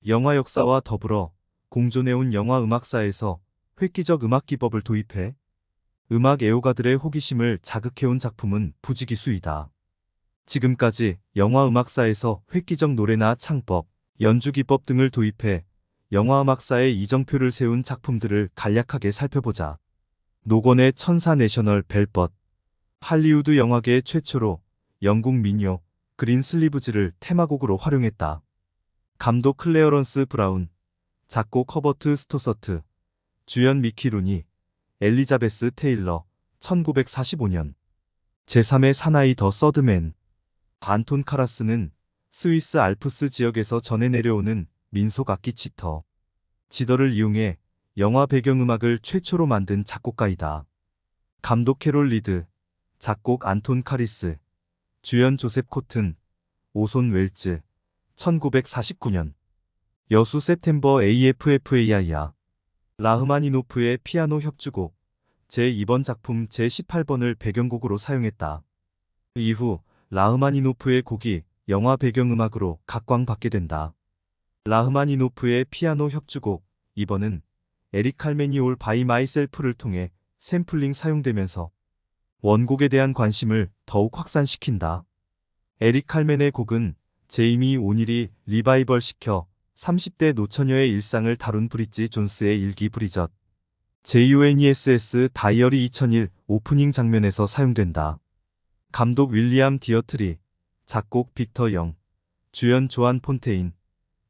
영화 역사와 더불어 공존해온 영화 음악사에서 획기적 음악 기법을 도입해 음악 애호가들의 호기심을 자극해온 작품은 부지기수이다. 지금까지 영화 음악사에서 획기적 노래나 창법, 연주 기법 등을 도입해 영화 음악사의 이정표를 세운 작품들을 간략하게 살펴보자. 노건의 천사 내셔널 벨벗. 할리우드 영화계 최초로 영국 민요 그린 슬리브즈를 테마곡으로 활용했다. 감독 클레어런스 브라운, 작곡 허버트 스토서트, 주연 미키 루니, 엘리자베스 테일러, 1945년. 제3의 사나이 더 서드맨. 안톤 카라스는 스위스 알프스 지역에서 전해 내려오는 민속 악기 치터, 지더를 이용해 영화 배경음악을 최초로 만든 작곡가이다. 감독 캐롤 리드, 작곡 안톤 카리스, 주연 조셉 코튼, 오손 웰즈, 1949년. 여수 september AFFAI야. 라흐마니노프의 피아노 협주곡, 제2번 작품 제18번을 배경곡으로 사용했다. 이후 라흐마니노프의 곡이 영화 배경음악으로 각광받게 된다. 라흐마니노프의 피아노 협주곡 2번은 에릭 칼메니올 바이 마이셀프를 통해 샘플링 사용되면서 원곡에 대한 관심을 더욱 확산시킨다. 에릭 칼멘의 곡은 제이미 오닐이 리바이벌 시켜 30대 노처녀의 일상을 다룬 브릿지 존스의 일기 브리젓, JONESS 다이어리 2001 오프닝 장면에서 사용된다. 감독 윌리엄 디어트리, 작곡 빅터 영, 주연 조안 폰테인,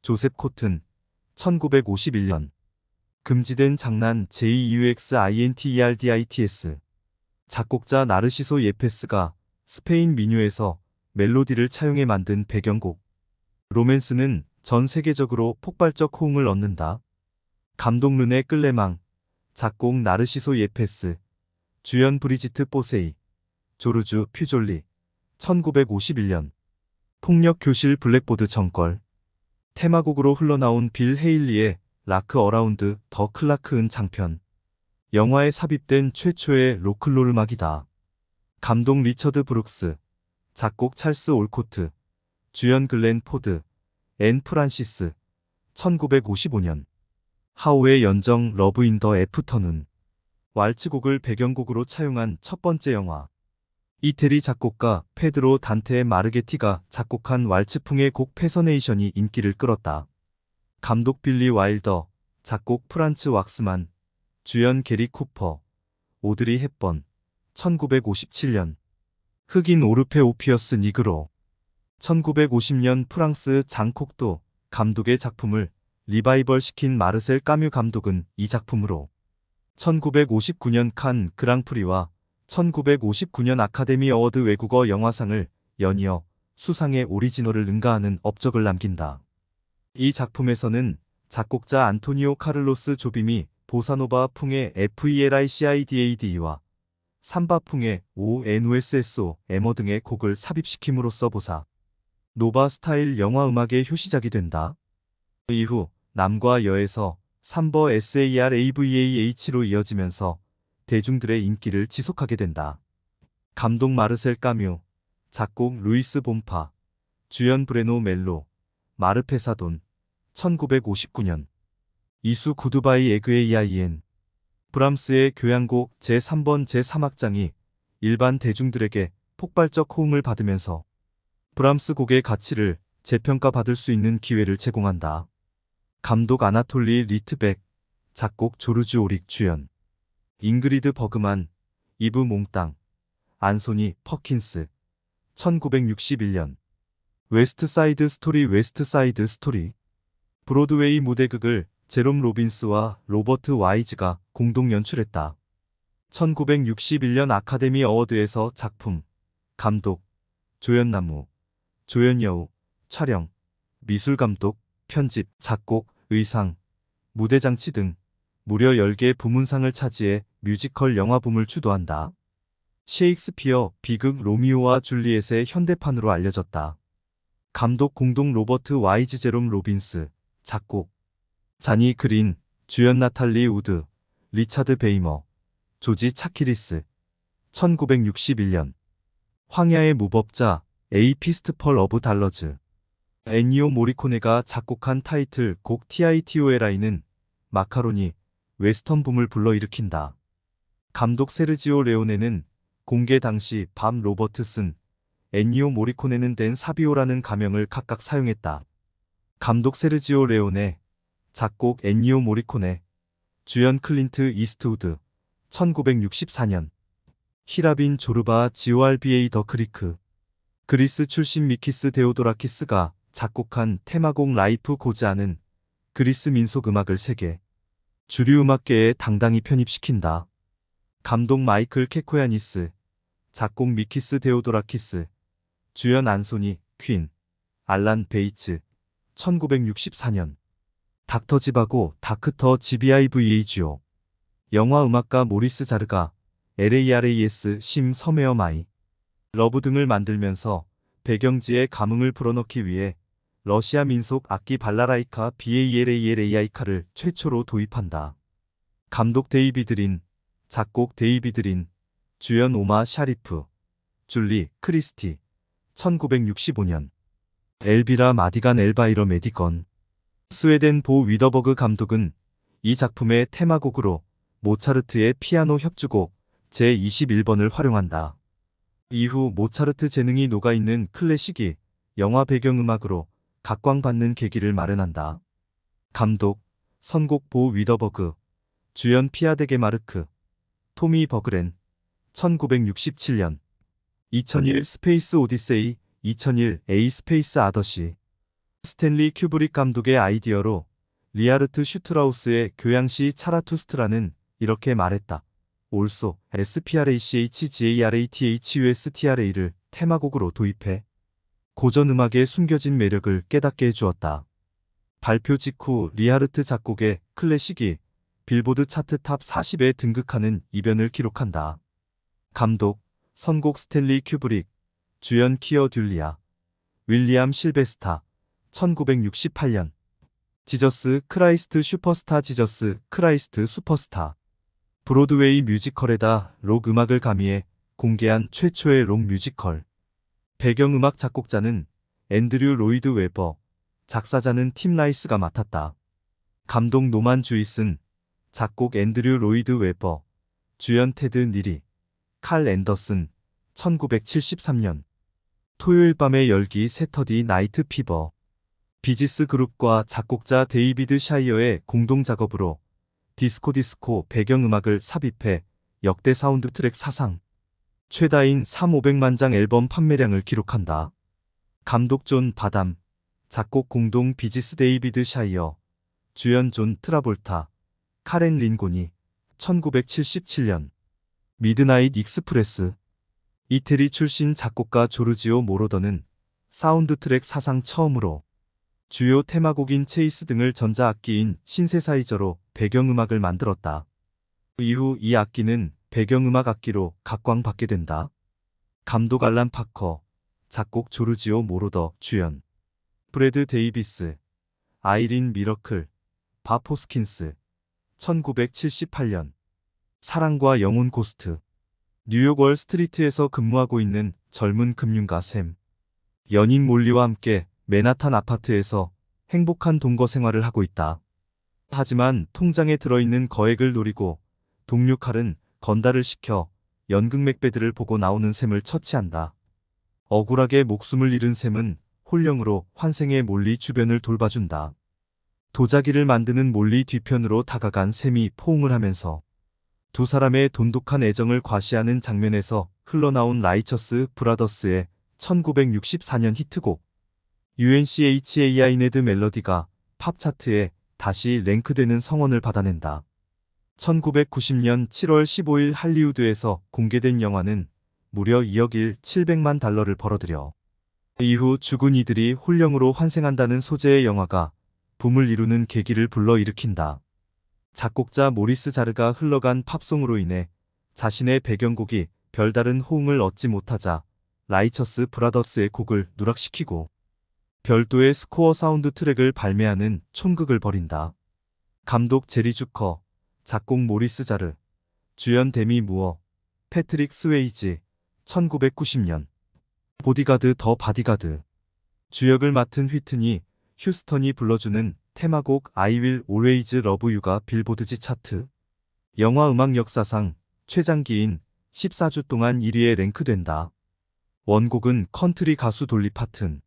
조셉 코튼, 1951년. 금지된 장난 JEUXINTERDITS. 작곡자 나르시소 예페스가 스페인 민요에서 멜로디를 차용해 만든 배경곡. 로맨스는 전 세계적으로 폭발적 호응을 얻는다. 감독 르네 끌레망, 작곡 나르시소 예페스, 주연 브리지트 보세이, 조르주 퓨졸리, 1951년. 폭력 교실 블랙보드 정걸. 테마곡으로 흘러나온 빌 헤일리의 라크 어라운드 더 클라크 은 장편. 영화에 삽입된 최초의 로클롤 음악이다. 감독 리처드 브룩스, 작곡 찰스 올코트, 주연 글렌 포드, 앤 프란시스, 1955년. 하오의 연정 러브 인 더 애프터눈. 왈츠곡을 배경곡으로 차용한 첫 번째 영화. 이태리 작곡가 페드로 단테 마르게티가 작곡한 왈츠풍의 곡 패서네이션이 인기를 끌었다. 감독 빌리 와일더, 작곡 프란츠 왁스만, 주연 게리 쿠퍼, 오드리 헵번, 1957년. 흑인 오르페 오피어스 니그로. 1950년 프랑스 장 콕도 감독의 작품을 리바이벌 시킨 마르셀 까뮤 감독은 이 작품으로 1959년 칸 그랑프리와 1959년 아카데미 어워드 외국어 영화상을 연이어 수상의 오리지널을 능가하는 업적을 남긴다. 이 작품에서는 작곡자 안토니오 카를로스 조빔이 보사노바 풍의 FELICIDAD와 삼바 풍의 ONOSSO 에머 등의 곡을 삽입시킴으로써 보사 노바 스타일 영화 음악의 효시작이 된다. 이후 남과 여에서 삼버 SARAVAH로 이어지면서 대중들의 인기를 지속하게 된다. 감독 마르셀 까뮤, 작곡 루이스 봄파, 주연 브레노 멜로, 마르페사돈, 1959년. 이수 구두바이 에그에이아이엔. 브람스의 교향곡 제3번 제3악장이 일반 대중들에게 폭발적 호응을 받으면서 브람스 곡의 가치를 재평가받을 수 있는 기회를 제공한다. 감독 아나톨리 리트백, 작곡 조르주 오릭 주연. 잉그리드 버그만, 이브 몽땅, 안소니 퍼킨스, 1961년. 웨스트사이드 스토리 웨스트사이드 스토리. 브로드웨이 무대극을 제롬 로빈스와 로버트 와이즈가 공동 연출했다. 1961년 아카데미 어워드에서 작품, 감독, 조연나무, 조연여우, 촬영, 미술감독, 편집, 작곡, 의상, 무대장치 등 무려 10개 부문상을 차지해 뮤지컬 영화붐을 주도한다. 셰익스피어 비극 로미오와 줄리엣의 현대판으로 알려졌다. 감독 공동 로버트 와이즈 제롬 로빈스, 작곡 자니 그린, 주연 나탈리 우드, 리차드 베이머, 조지 차키리스, 1961년. 황야의 무법자, 에이 피스트펄 어브 달러즈. 엔니오 모리코네가 작곡한 타이틀곡 TITOLI는 마카로니, 웨스턴 붐을 불러일으킨다. 감독 세르지오 레오네는 공개 당시 밤 로버트슨, 엔니오 모리코네는 댄 사비오라는 가명을 각각 사용했다. 감독 세르지오 레오네, 작곡 엔니오 모리코네, 주연 클린트 이스트우드, 1964년. 히라빈 조르바 지오알비에이 더 크리크. 그리스 출신 미키스 데오도라키스가 작곡한 테마곡 라이프 고즈 아는 그리스 민속 음악을 세계 주류 음악계에 당당히 편입시킨다. 감독 마이클 케코야니스, 작곡 미키스 데오도라키스, 주연 안소니, 퀸, 알란 베이츠, 1964년. 닥터 지바고 다크터 GBIVAGO. 영화 음악가 모리스 자르가 LARAS 심 서메어 마이 러브 등을 만들면서 배경지에 감흥을 불어넣기 위해 러시아 민속 악기 발라라이카 BALALAI카를 최초로 도입한다. 감독 데이비드 린, 작곡 데이비드 린, 주연 오마 샤리프, 줄리 크리스티, 1965년. 엘비라 마디간 엘바이러 메디건. 스웨덴 보 위더버그 감독은 이 작품의 테마곡으로 모차르트의 피아노 협주곡 제21번을 활용한다. 이후 모차르트 재능이 녹아있는 클래식이 영화 배경음악으로 각광받는 계기를 마련한다. 감독, 선곡 보 위더버그, 주연 피아데게 마르크, 토미 버그렌, 1967년. 2001 스페이스 오디세이, 2001 A 스페이스 아더시. 스탠리 큐브릭 감독의 아이디어로 리하르트 슈트라우스의 교향시 차라투스트라는 이렇게 말했다. 올소 SPRACHGARATHUSTRA를 테마곡으로 도입해 고전 음악의 숨겨진 매력을 깨닫게 해주었다. 발표 직후 리하르트 작곡의 클래식이 빌보드 차트 탑 40에 등극하는 이변을 기록한다. 감독, 선곡 스탠리 큐브릭, 주연 키어 듈리아, 윌리엄 실베스타, 1968년. 지저스 크라이스트 슈퍼스타 지저스 크라이스트 슈퍼스타. 브로드웨이 뮤지컬에다 록 음악을 가미해 공개한 최초의 록 뮤지컬. 배경음악 작곡자는 앤드류 로이드 웨버, 작사자는 팀 라이스가 맡았다. 감독 노만 주이슨, 작곡 앤드류 로이드 웨버, 주연 테드 니리, 칼 앤더슨, 1973년. 토요일 밤의 열기 세터디 나이트 피버. 비지스 그룹과 작곡자 데이비드 샤이어의 공동 작업으로 디스코 배경음악을 삽입해 역대 사운드 트랙 사상 최다인 3,500만 장 앨범 판매량을 기록한다. 감독 존 바담, 작곡 공동 비지스 데이비드 샤이어, 주연 존 트라볼타, 카렌 린고니, 1977년. 미드나잇 익스프레스. 이태리 출신 작곡가 조르지오 모로더는 사운드 트랙 사상 처음으로 주요 테마곡인 체이스 등을 전자악기인 신세사이저로 배경음악을 만들었다. 이후 이 악기는 배경음악 악기로 각광받게 된다. 감독 알란 파커, 작곡 조르지오 모로더, 주연 브래드 데이비스, 아이린 미러클, 밥 호스킨스, 1978년. 사랑과 영혼 고스트. 뉴욕 월 스트리트에서 근무하고 있는 젊은 금융가 샘. 연인 몰리와 함께 맨하탄 아파트에서 행복한 동거 생활을 하고 있다. 하지만 통장에 들어있는 거액을 노리고 동료 칼은 건달을 시켜 연극 맥베드를 보고 나오는 샘을 처치한다. 억울하게 목숨을 잃은 샘은 홀령으로 환생의 몰리 주변을 돌봐준다. 도자기를 만드는 몰리 뒤편으로 다가간 샘이 포옹을 하면서 두 사람의 돈독한 애정을 과시하는 장면에서 흘러나온 라이처스 브라더스의 1964년 히트곡 UNCHAI 네드 멜로디가 팝 차트에 다시 랭크되는 성원을 받아낸다. 1990년 7월 15일 할리우드에서 공개된 영화는 무려 2억 1,700만 달러를 벌어들여 이후 죽은 이들이 홀령으로 환생한다는 소재의 영화가 붐을 이루는 계기를 불러일으킨다. 작곡자 모리스 자르가 흘러간 팝송으로 인해 자신의 배경곡이 별다른 호응을 얻지 못하자 라이처스 브라더스의 곡을 누락시키고 별도의 스코어 사운드 트랙을 발매하는 촌극을 벌인다. 감독 제리 주커, 작곡 모리스 자르, 주연 데미 무어, 패트릭 스웨이지, 1990년. 보디가드 더 바디가드. 주역을 맡은 휘트니 휴스턴이 불러주는 테마곡 I Will Always Love You가 빌보드지 차트 영화 음악 역사상 최장기인 14주 동안 1위에 랭크된다. 원곡은 컨트리 가수 돌리 파튼.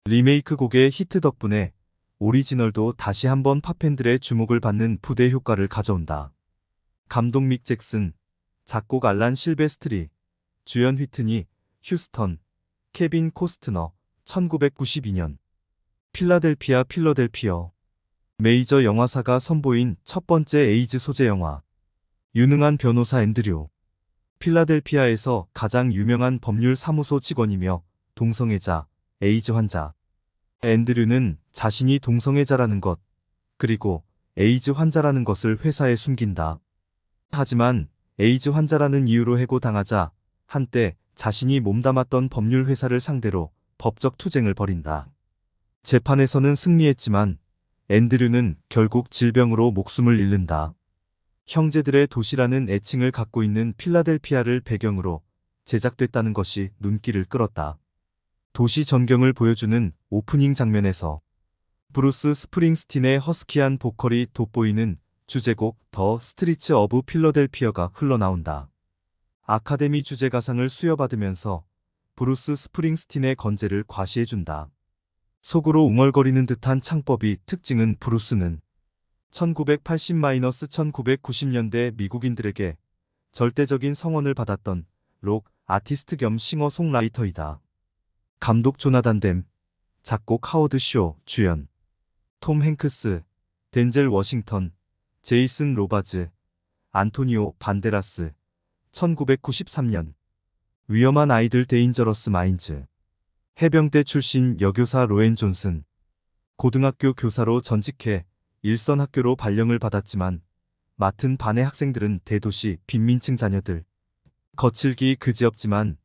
리메이크 곡의 히트 덕분에 오리지널도 다시 한번 팝팬들의 주목을 받는 부대 효과를 가져온다. 감독 믹 잭슨, 작곡 알란 실베스트리, 주연 휘트니 휴스턴, 케빈 코스트너. 1992년 필라델피어 메이저 영화사가 선보인 첫 번째 에이즈 소재 영화. 유능한 변호사 앤드류. 필라델피아에서 가장 유명한 법률 사무소 직원이며 동성애자, 에이즈 환자. 앤드류는 자신이 동성애자라는 것, 그리고 에이즈 환자라는 것을 회사에 숨긴다. 하지만 에이즈 환자라는 이유로 해고당하자 한때 자신이 몸담았던 법률 회사를 상대로 법적 투쟁을 벌인다. 재판에서는 승리했지만 앤드류는 결국 질병으로 목숨을 잃는다. 형제들의 도시라는 애칭을 갖고 있는 필라델피아를 배경으로 제작됐다는 것이 눈길을 끌었다. 도시 전경을 보여주는 오프닝 장면에서 브루스 스프링스틴의 허스키한 보컬이 돋보이는 주제곡 더 스트리츠 오브 필라델피아가 흘러나온다. 아카데미 주제가상을 수여받으면서 브루스 스프링스틴의 건재를 과시해준다. 속으로 웅얼거리는 듯한 창법이 특징은 브루스는 1980-1990년대 미국인들에게 절대적인 성원을 받았던 록 아티스트 겸 싱어송라이터이다. 감독 조나단 댐, 작곡 하워드 쇼, 주연 톰 행크스, 덴젤 워싱턴, 제이슨 로바즈, 안토니오 반데라스. 1993년 위험한 아이들 데인저러스 마인즈. 해병대 출신 여교사 로엔 존슨. 고등학교 교사로 전직해 일선 학교로 발령을 받았지만 맡은 반의 학생들은 대도시 빈민층 자녀들. 거칠기 그지없지만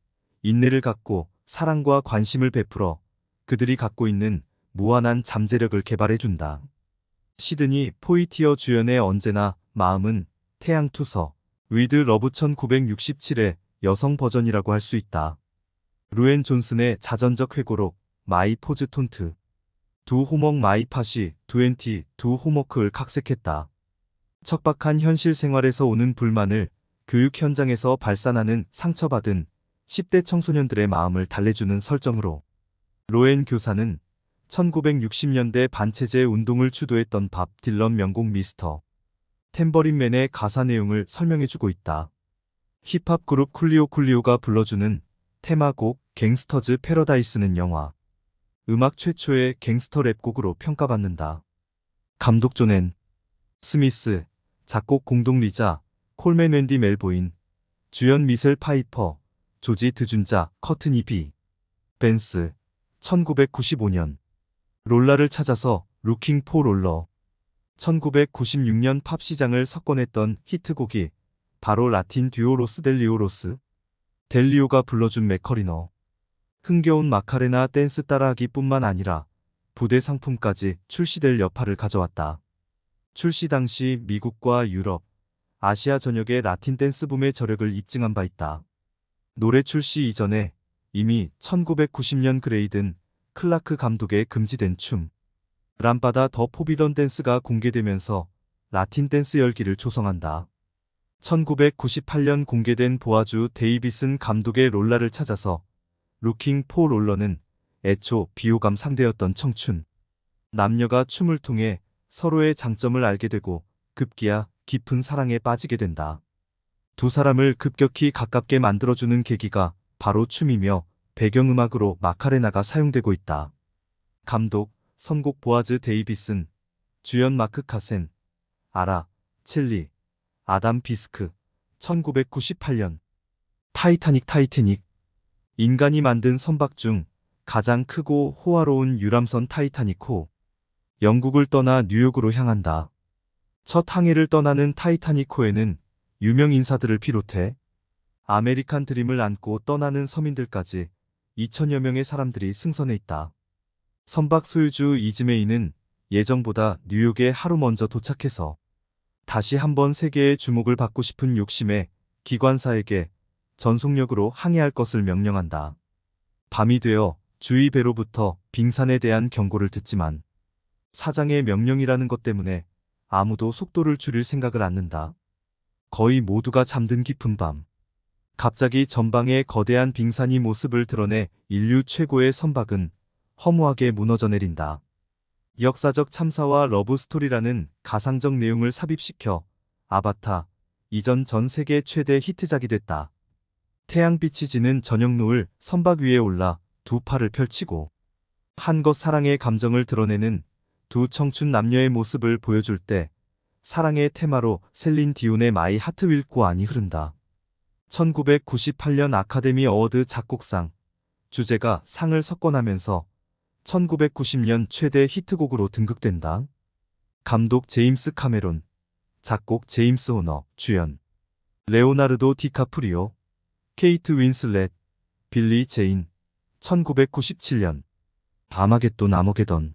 인내를 갖고 사랑과 관심을 베풀어 그들이 갖고 있는 무한한 잠재력을 개발해준다. 시드니 포이티어 주연의 언제나 마음은 태양투서 위드 러브 1967의 여성 버전이라고 할 수 있다. 루엔 존슨의 자전적 회고록 마이 포즈 톤트. 두 호목 마이 팟이 22 호모크를 각색했다. 척박한 현실 생활에서 오는 불만을 교육 현장에서 발산하는 상처받은 10대 청소년들의 마음을 달래주는 설정으로 로엔 교사는 1960년대 반체제 운동을 주도했던 밥 딜런 명곡 미스터 탬버린맨의 가사 내용을 설명해주고 있다. 힙합 그룹 쿨리오가 불러주는 테마곡 갱스터즈 패러다이스는 영화 음악 최초의 갱스터 랩곡으로 평가받는다. 감독 존 스미스, 작곡 공동 리자, 콜맨 웬디 멜보인, 주연 미셀 파이퍼, 조지 드준자, 커트니 비. 벤스. 1995년 롤라를 찾아서 루킹 포 롤러. 1996년 팝 시장을 석권했던 히트곡이 바로 라틴 듀오 로스 델리오가 불러준 맥커리너. 흥겨운 마카레나 댄스 따라하기뿐만 아니라 부대 상품까지 출시될 여파를 가져왔다. 출시 당시 미국과 유럽, 아시아 전역의 라틴 댄스 붐의 저력을 입증한 바 있다. 노래 출시 이전에 이미 1990년 그레이든 클라크 감독의 금지된 춤 람바다 더 포비던 댄스가 공개되면서 라틴 댄스 열기를 조성한다. 1998년 공개된 보아주 데이비슨 감독의 롤라를 찾아서 루킹 포 롤러는 애초 비호감 상대였던 청춘 남녀가 춤을 통해 서로의 장점을 알게 되고 급기야 깊은 사랑에 빠지게 된다. 두 사람을 급격히 가깝게 만들어주는 계기가 바로 춤이며 배경음악으로 마카레나가 사용되고 있다. 감독, 선곡 보아즈 데이비슨, 주연 마크 카센, 아라, 첼리, 아담 비스크. 1998년 타이타닉. 인간이 만든 선박 중 가장 크고 호화로운 유람선 타이타닉호. 영국을 떠나 뉴욕으로 향한다. 첫 항해를 떠나는 타이타닉호에는 유명 인사들을 비롯해 아메리칸 드림을 안고 떠나는 서민들까지 2천여 명의 사람들이 승선해 있다. 선박 소유주 이즈메이는 예정보다 뉴욕에 하루 먼저 도착해서 다시 한번 세계의 주목을 받고 싶은 욕심에 기관사에게 전속력으로 항해할 것을 명령한다. 밤이 되어 주위 배로부터 빙산에 대한 경고를 듣지만 사장의 명령이라는 것 때문에 아무도 속도를 줄일 생각을 않는다. 거의 모두가 잠든 깊은 밤. 갑자기 전방에 거대한 빙산이 모습을 드러내 인류 최고의 선박은 허무하게 무너져 내린다. 역사적 참사와 러브스토리라는 가상적 내용을 삽입시켜 아바타 이전 전 세계 최대 히트작이 됐다. 태양빛이 지는 저녁 노을 선박 위에 올라 두 팔을 펼치고 한껏 사랑의 감정을 드러내는 두 청춘 남녀의 모습을 보여줄 때 사랑의 테마로 셀린 디온의 마이 하트 윌 고 안이 흐른다. 1998년 아카데미 어워드 작곡상 주제가 상을 석권하면서 1990년 최대 히트곡으로 등극된다. 감독 제임스 카메론, 작곡 제임스 호너, 주연 레오나르도 디카프리오, 케이트 윈슬렛, 빌리 제인. 1997년 아마겟돈.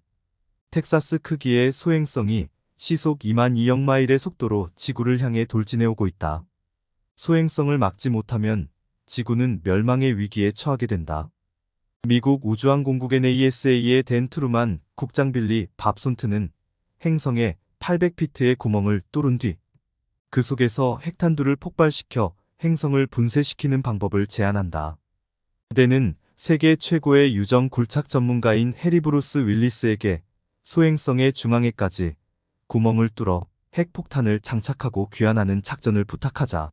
텍사스 크기의 소행성이 시속 2만 2억 마일의 속도로 지구를 향해 돌진해오고 있다. 소행성을 막지 못하면 지구는 멸망의 위기에 처하게 된다. 미국 우주항공국 NASA의 댄 트루만 국장 빌리 밥손트는 행성에 800피트의 구멍을 뚫은 뒤 그 속에서 핵탄두를 폭발시켜 행성을 분쇄시키는 방법을 제안한다. 그때는 세계 최고의 유정 굴착 전문가인 해리 브루스 윌리스에게 소행성의 중앙에까지 구멍을 뚫어 핵폭탄을 장착하고 귀환하는 작전을 부탁하자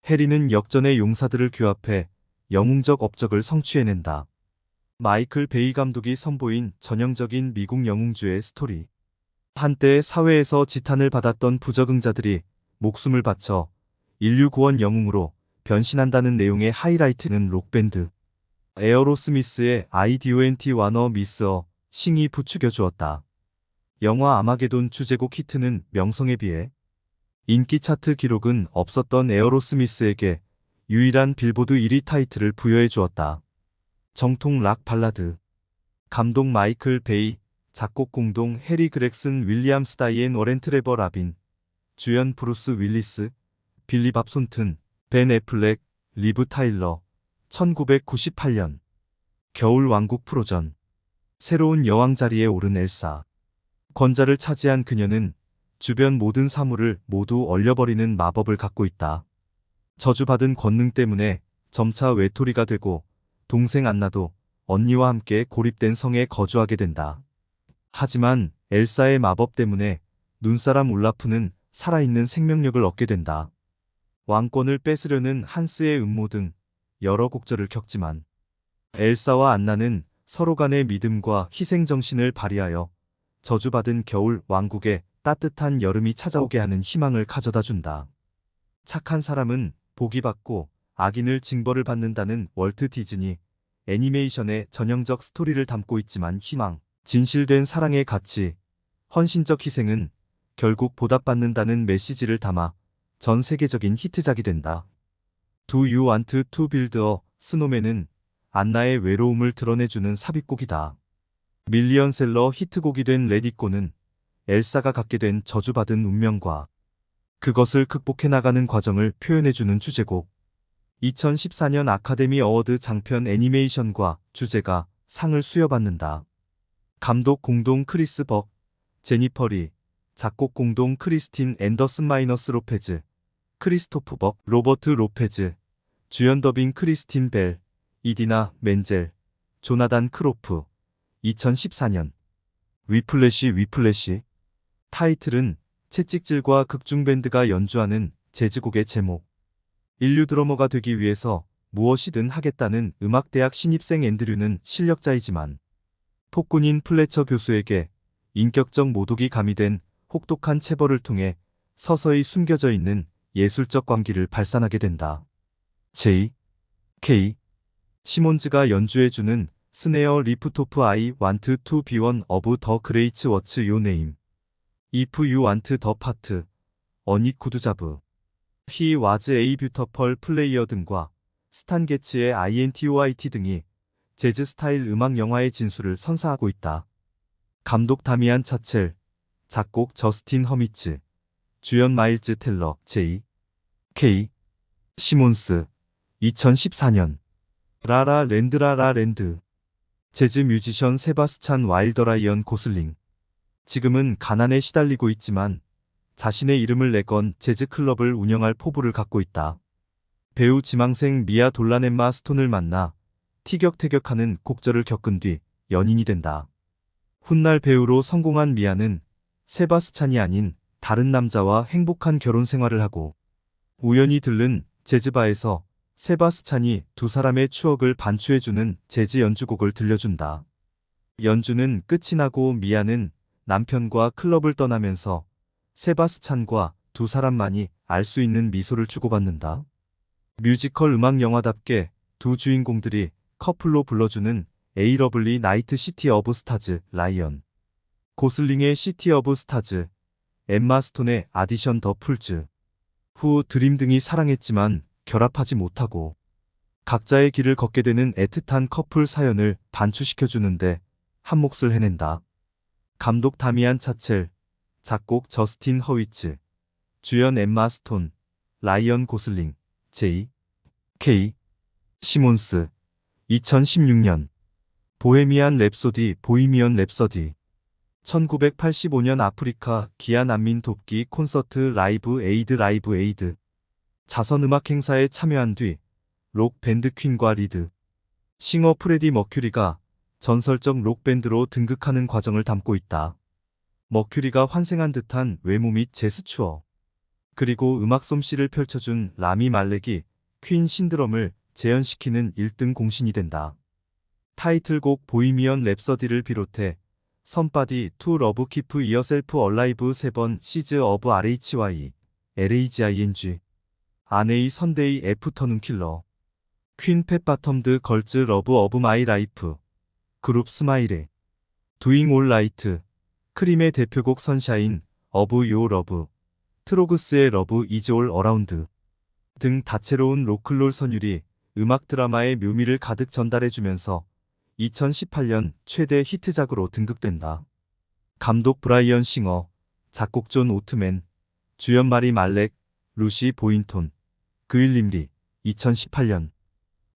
해리는 역전의 용사들을 규합해 영웅적 업적을 성취해낸다. 마이클 베이 감독이 선보인 전형적인 미국 영웅주의 스토리. 한때 사회에서 지탄을 받았던 부적응자들이 목숨을 바쳐 인류 구원 영웅으로 변신한다는 내용의 하이라이트는 록밴드 에어로스미스의 I DONT Wanna Miss a 싱이 부추겨 주었다. 영화 아마게돈 주제곡 히트는 명성에 비해 인기 차트 기록은 없었던 에어로스미스에게 유일한 빌보드 1위 타이틀을 부여해 주었다. 정통 락 발라드. 감독 마이클 베이, 작곡 공동 해리 그렉슨 윌리엄스 다이앤 워렌 트레버 라빈, 주연 브루스 윌리스, 빌리 밥손튼, 벤 애플렉, 리브 타일러. 1998년 겨울 왕국 프로전. 새로운 여왕 자리에 오른 엘사. 권자를 차지한 그녀는 주변 모든 사물을 모두 얼려버리는 마법을 갖고 있다. 저주받은 권능 때문에 점차 외톨이가 되고 동생 안나도 언니와 함께 고립된 성에 거주하게 된다. 하지만 엘사의 마법 때문에 눈사람 울라프는 살아있는 생명력을 얻게 된다. 왕권을 뺏으려는 한스의 음모 등 여러 곡절을 겪지만 엘사와 안나는 서로 간의 믿음과 희생정신을 발휘하여 저주받은 겨울 왕국에 따뜻한 여름이 찾아오게 하는 희망을 가져다 준다. 착한 사람은 복이 받고 악인을 징벌을 받는다는 월트 디즈니 애니메이션의 전형적 스토리를 담고 있지만 희망, 진실된 사랑의 가치, 헌신적 희생은 결국 보답받는다는 메시지를 담아 전 세계적인 히트작이 된다. Do You Want to Build a Snowman은 안나의 외로움을 드러내주는 삽입곡이다. 밀리언셀러 히트곡이 된 레디꼬는 엘사가 갖게 된 저주받은 운명과 그것을 극복해 나가는 과정을 표현해주는 주제곡. 2014년 아카데미 어워드 장편 애니메이션과 주제가 상을 수여받는다. 감독 공동 크리스 벅, 제니퍼 리, 작곡 공동 크리스틴 앤더슨 마이너스 로페즈, 크리스토프 벅, 로버트 로페즈, 주연 더빙 크리스틴 벨, 이디나 멘젤, 조나단 크로프. 2014년 위플래시. 타이틀은 채찍질과 극중밴드가 연주하는 재즈곡의 제목. 인류 드러머가 되기 위해서 무엇이든 하겠다는 음악대학 신입생 앤드류는 실력자이지만 폭군인 플래처 교수에게 인격적 모독이 가미된 혹독한 체벌을 통해 서서히 숨겨져 있는 예술적 광기를 발산하게 된다. J.K. 시몬즈가 연주해주는 스네어 리프트 오프 I want to be one of the greats what's your name? If you want the part, 어니 쿠드자브. He was a beautiful player 등과 스탄 게츠의 INTOIT 등이 재즈 스타일 음악 영화의 진수를 선사하고 있다. 감독 다미안 차첼, 작곡 저스틴 허미츠, 주연 마일즈 텔러, J.K. 시몬스. 2014년 라라랜드. 재즈 뮤지션 세바스찬 와일더라이언 고슬링. 지금은 가난에 시달리고 있지만 자신의 이름을 내건 재즈 클럽을 운영할 포부를 갖고 있다. 배우 지망생 미아 돌라넷마 스톤을 만나 티격태격하는 곡절을 겪은 뒤 연인이 된다. 훗날 배우로 성공한 미아는 세바스찬이 아닌 다른 남자와 행복한 결혼 생활을 하고, 우연히 들른 재즈바에서 세바스찬이 두 사람의 추억을 반추해주는 재즈 연주곡을 들려준다. 연주는 끝이 나고 미아는 남편과 클럽을 떠나면서 세바스찬과 두 사람만이 알 수 있는 미소를 주고받는다. 뮤지컬 음악 영화답게 두 주인공들이 커플로 불러주는 에이 러블리 나이트 시티 오브 스타즈 라이언. 고슬링의 시티 오브 스타즈, 엠마 스톤의 아디션 더 풀즈. 후 드림 등이 사랑했지만 결합하지 못하고 각자의 길을 걷게 되는 애틋한 커플 사연을 반추시켜주는데 한 몫을 해낸다. 감독 다미안 차첼, 작곡 저스틴 허위츠, 주연 엠마 스톤, 라이언 고슬링, 제이, K. 시몬스. 2016년 보헤미안 랩소디 보이미언 랩서디. 1985년 아프리카 기아 난민 돕기 콘서트 라이브 에이드 자선음악 행사에 참여한 뒤 록 밴드 퀸과 리드 싱어 프레디 머큐리가 전설적 록 밴드로 등극하는 과정을 담고 있다. 머큐리가 환생한 듯한 외모 및 제스처, 그리고 음악 솜씨를 펼쳐준 라미 말렉이 퀸 신드롬을 재현시키는 1등 공신이 된다. 타이틀곡 보이미언 랩서디를 비롯해 선바디 투 러브 키프 이어셀프 얼라이브 3번 시즈 어브 RHY, LAGING, 아네이 선데이 애프터눈 킬러, 퀸 팻바텀드 걸즈 러브 어브 마이 라이프, 그룹 스마일의 두잉 올 라이트, 크림의 대표곡 선샤인, 어브 요 러브, 트로그스의 러브 이즈 올 어라운드 등 다채로운 로클롤 선율이 음악 드라마의 묘미를 가득 전달해주면서 2018년 최대 히트작으로 등극된다. 감독 브라이언 싱어, 작곡 존 오트맨, 주연 마리 말렉, 루시 보인톤, 그윌 림리. 2018년